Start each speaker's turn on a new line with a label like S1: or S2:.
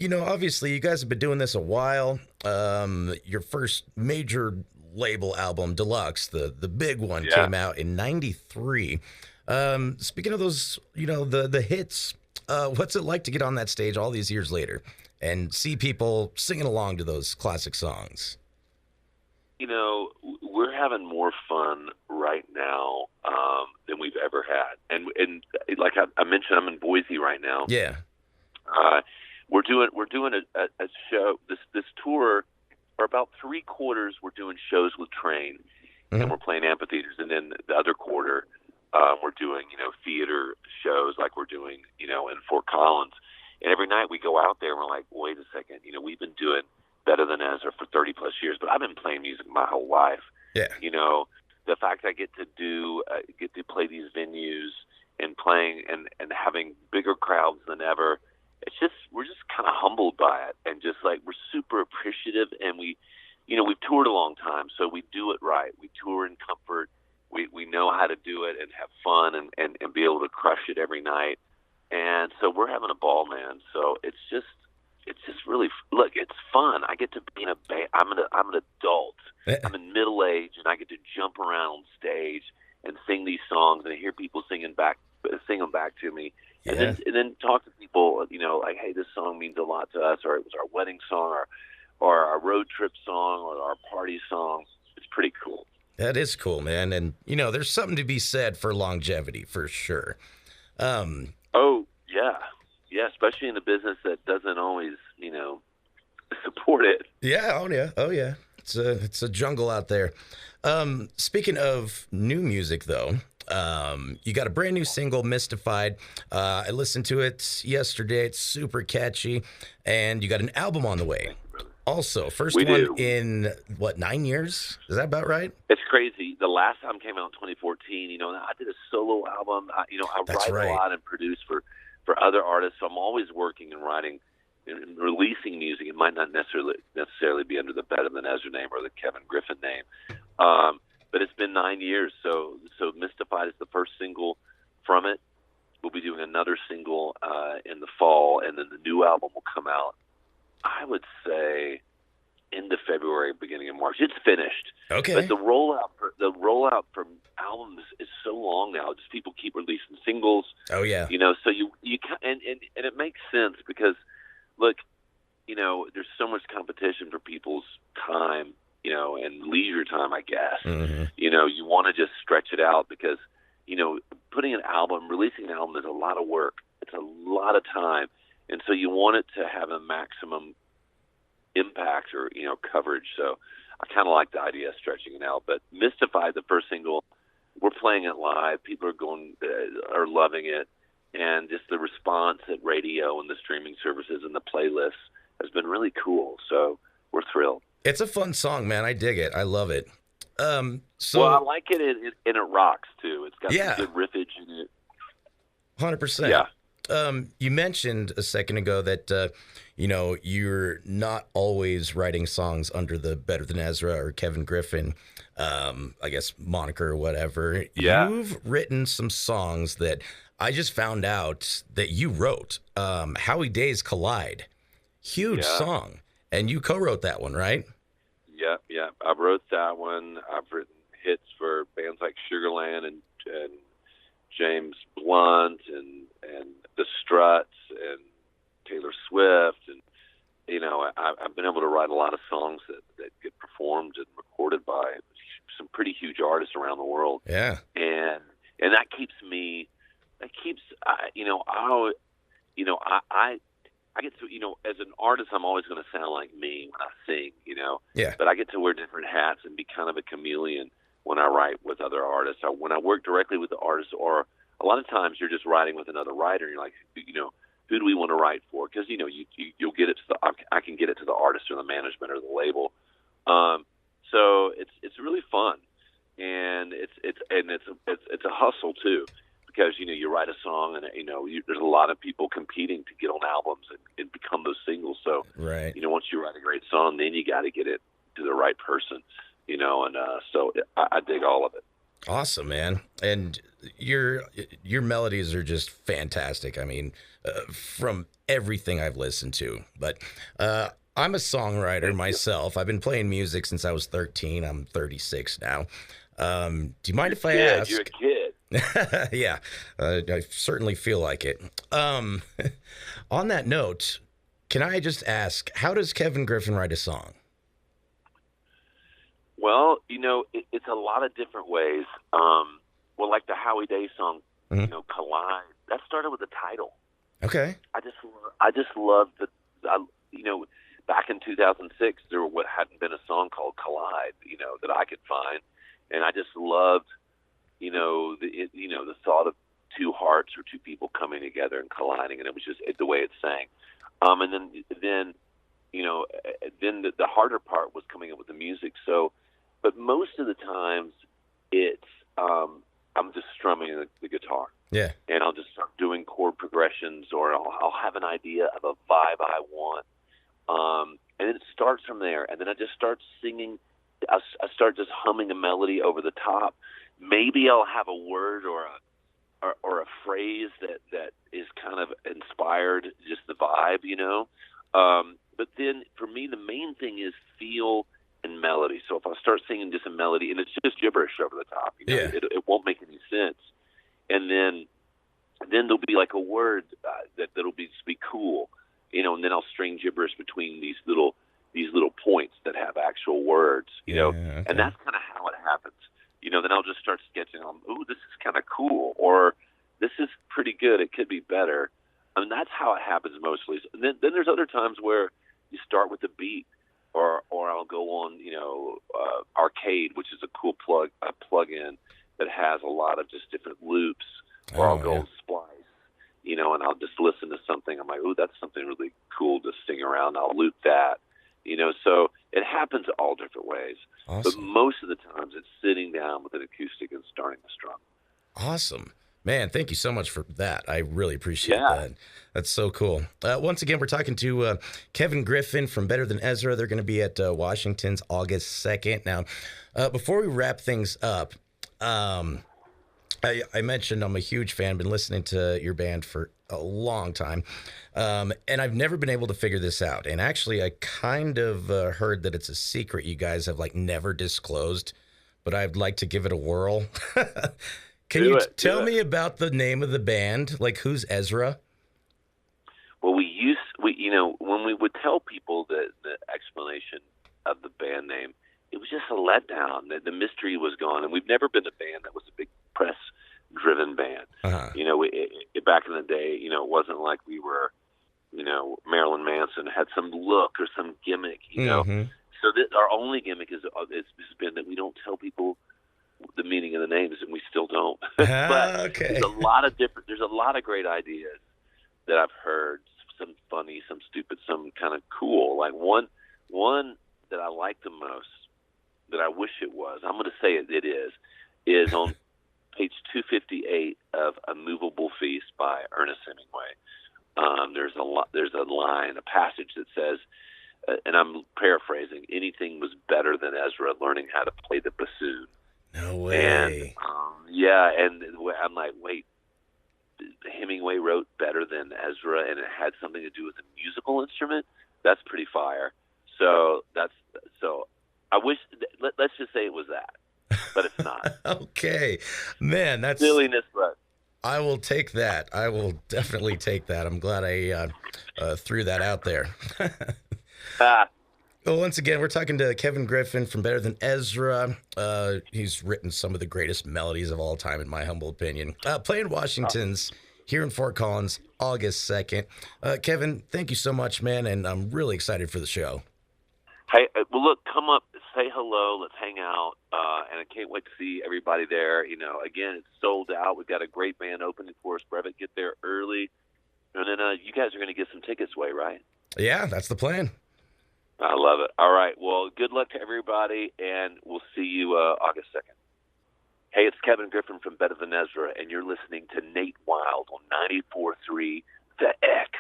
S1: Obviously, you guys have been doing this a while. Your first major label album, Deluxe, the big one,
S2: Yeah.
S1: came out in '93. Speaking of those, the hits, what's it like to get on that stage all these years later and see people singing along to those classic songs?
S2: We're having more fun right now than we've ever had. And like I mentioned, I'm in Boise right now.
S1: Yeah.
S2: Uh, we're doing a show. This tour, or about three quarters, we're doing shows with Train, and
S1: Hmm.
S2: we're playing amphitheaters, and then the other quarter, we're doing theater shows like we're doing in Fort Collins. And every night we go out there and we're like, wait a second, we've been doing Better Than Ezra for 30 plus years, but I've been playing music my whole life.
S1: Yeah.
S2: The fact I get to play these venues and playing and having bigger crowds than ever, we're just kind of humbled by it, and just like we're super appreciative. And we've toured a long time, so we do it right. We tour in comfort. We know how to do it and have fun and be able to crush it every night. And so we're having a ball, man. So it's just really, look, it's fun. I get to be in a band. I'm an adult. I'm in middle age, and I get to jump around on stage and sing these songs, and I hear people sing them back to me, and
S1: Yeah.
S2: then talk to people, like, hey, this song means a lot to us, or it was our wedding song, or our road trip song, or our party song. It's pretty cool.
S1: That is cool, man. And, there's something to be said for longevity, for sure. Um,
S2: Oh yeah, yeah, especially in a business that doesn't always, support it.
S1: Yeah, oh yeah, oh yeah. It's a jungle out there. Speaking of new music, though, you got a brand new single, "Mystified." I listened to it yesterday. It's super catchy, and you got an album on the way. Also, first
S2: We
S1: one
S2: do.
S1: in what, 9 years? Is that about right?
S2: It's crazy. The last time came out in 2014. I did a solo album. I
S1: That's
S2: write
S1: right.
S2: a lot and produce for other artists. So I'm always working and writing and releasing music. It might not necessarily be under the Better Than Ezra name or the Kevin Griffin name, but it's been 9 years. So Mystified is the first single from it. We'll be doing another single in the fall, and then the new album will come out, I would say, end of February, beginning of March. It's finished.
S1: Okay.
S2: But the rollout from albums is so long now. Just people keep releasing singles.
S1: Oh yeah.
S2: So and it makes sense because, look, there's so much competition for people's time, and leisure time, I guess.
S1: Hmm.
S2: You want to just stretch it out because, releasing an album is a lot of work. It's a lot of time. And so you want it to have a maximum impact or, coverage. So I kind of like the idea of stretching it out. But Mystified, the first single, we're playing it live. People are loving it. And just the response at radio and the streaming services and the playlists has been really cool. So we're thrilled.
S1: It's a fun song, man. I dig it. I love it. So
S2: Well, I like it, and it rocks, too. It's got
S1: Yeah.
S2: some good riffage in it.
S1: 100%.
S2: Yeah.
S1: You mentioned a second ago that you're not always writing songs under the Better Than Ezra or Kevin Griffin, I guess, moniker or whatever.
S2: Yeah.
S1: You've written some songs that I just found out that you wrote. "How We Days Collide," huge
S2: Yeah.
S1: song, and you co-wrote that one, right?
S2: Yeah. I wrote that one. I've written hits for bands like Sugarland and James Blunt and the Struts and Taylor Swift, and I've been able to write a lot of songs that get performed and recorded by some pretty huge artists around the world,
S1: Yeah.
S2: and that keeps me. That keeps I get to, as an artist, I'm always going to sound like me when I sing,
S1: Yeah.
S2: but I get to wear different hats and be kind of a chameleon when I write with other artists. When I work directly with the artists, or a lot of times you're just writing with another writer, and you're like, who do we want to write for? Because, you'll get it to I can get it to the artist or the management or the label. So it's really fun. And it's a hustle too, because you write a song and there's a lot of people competing to get on albums and become those singles. So
S1: Right.
S2: once you write a great song, then you got to get it to the right person. So I dig all of it.
S1: Awesome, man. And your your melodies are just fantastic. I mean, from everything I've listened to. But I'm a songwriter
S2: Thank you.
S1: myself. I've been playing music since I was 13. I'm 36 now. Do you mind if I
S2: You're a
S1: ask?
S2: kid.
S1: Yeah, I certainly feel like it. Um, on that note, can I just ask, how does Kevin Griffin write a song?
S2: Well, it's a lot of different ways. Well, like the Howie Day song,
S1: Mhm.
S2: Collide. That started with the title.
S1: Okay.
S2: I just loved I, you know, back in 2006, there what hadn't been a song called Collide, that I could find, and I just loved, the thought of two hearts or two people coming together and colliding, and it was just the way it sang. And then the harder part was coming up with the music. So, but most of the times, it's I'm just strumming the guitar,
S1: Yeah.
S2: and I'll just start doing chord progressions, or I'll have an idea of a vibe I want, and then it starts from there, and then I just start singing. I start just humming a melody over the top. Maybe I'll have a word or a phrase that is kind of inspired, just the vibe. But then for me, the main thing is feel and melody. So if I start singing just a melody and it's just gibberish over the top,
S1: Yeah.
S2: it won't make any sense. And then there'll be like a word that'll be just be cool, and then I'll string gibberish between these little points that have actual words.
S1: Okay.
S2: And that's kind of how it happens. Then I'll just start sketching on, ooh, this is kind of cool, or this is pretty good. It could be better. I mean, that's how it happens mostly. Then there's other times where you start with a beat, or I'll go on, Arcade, which is a cool plug-in that has a lot of just different loops, or I'll go Splice, and I'll just listen to something. I'm like, ooh, that's something really cool to sing around. I'll loop that, so it happens all different ways.
S1: Awesome.
S2: But most of the times it's sitting down with an acoustic and starting to strum.
S1: Awesome. Man, thank you so much for that. I really appreciate
S2: Yeah.
S1: that. That's so cool. Once again, we're talking to Kevin Griffin from Better Than Ezra. They're going to be at Washington's August 2nd. Now, before we wrap things up, I mentioned I'm a huge fan, been listening to your band for a long time, and I've never been able to figure this out. And actually, I kind of heard that it's a secret you guys have never disclosed, but I'd like to give it a whirl. Can you tell me about the name of the band? Like, who's Ezra?
S2: Well, when we would tell people the explanation of the band name, it was just a letdown. The mystery was gone, and we've never been a band that was a big press-driven band.
S1: Uh-huh.
S2: Back in the day, it wasn't like we were, Marilyn Manson had some look or some gimmick,
S1: Mm-hmm.
S2: So our only gimmick has been that we don't tell people the meaning of the names, and we still don't. But
S1: Okay.
S2: there's a lot of great ideas that I've heard. Some funny, some stupid, some kind of cool. Like one that I like the most, that I wish it was. I'm going to say it is on page 258 of A Movable Feast by Ernest Hemingway. There's a line, a passage that says, and I'm paraphrasing, anything was better than Ezra learning how to play the bassoon.
S1: No way.
S2: And I'm like, wait, Hemingway wrote better than Ezra, and it had something to do with a musical instrument? That's pretty fire. So I wish, let's just say it was that, but it's not.
S1: Okay. Man, that's
S2: Silliness, but
S1: I will take that. I will definitely take that. I'm glad I threw that out there. Well, once again, we're talking to Kevin Griffin from Better Than Ezra. He's written some of the greatest melodies of all time, in my humble opinion. Playing Washington's here in Fort Collins, August 2nd. Kevin, thank you so much, man, and I'm really excited for the show.
S2: Hey, well, look, come up, say hello, let's hang out, and I can't wait to see everybody there. Again, it's sold out. We've got a great band opening for us. Brevet, get there early, and then you guys are going to get some tickets away, right?
S1: Yeah, that's the plan.
S2: I love it. All right, well, good luck to everybody, and we'll see you August 2nd. Hey, it's Kevin Griffin from Better Than Ezra, and you're listening to Nate Wild on 94.3 The X.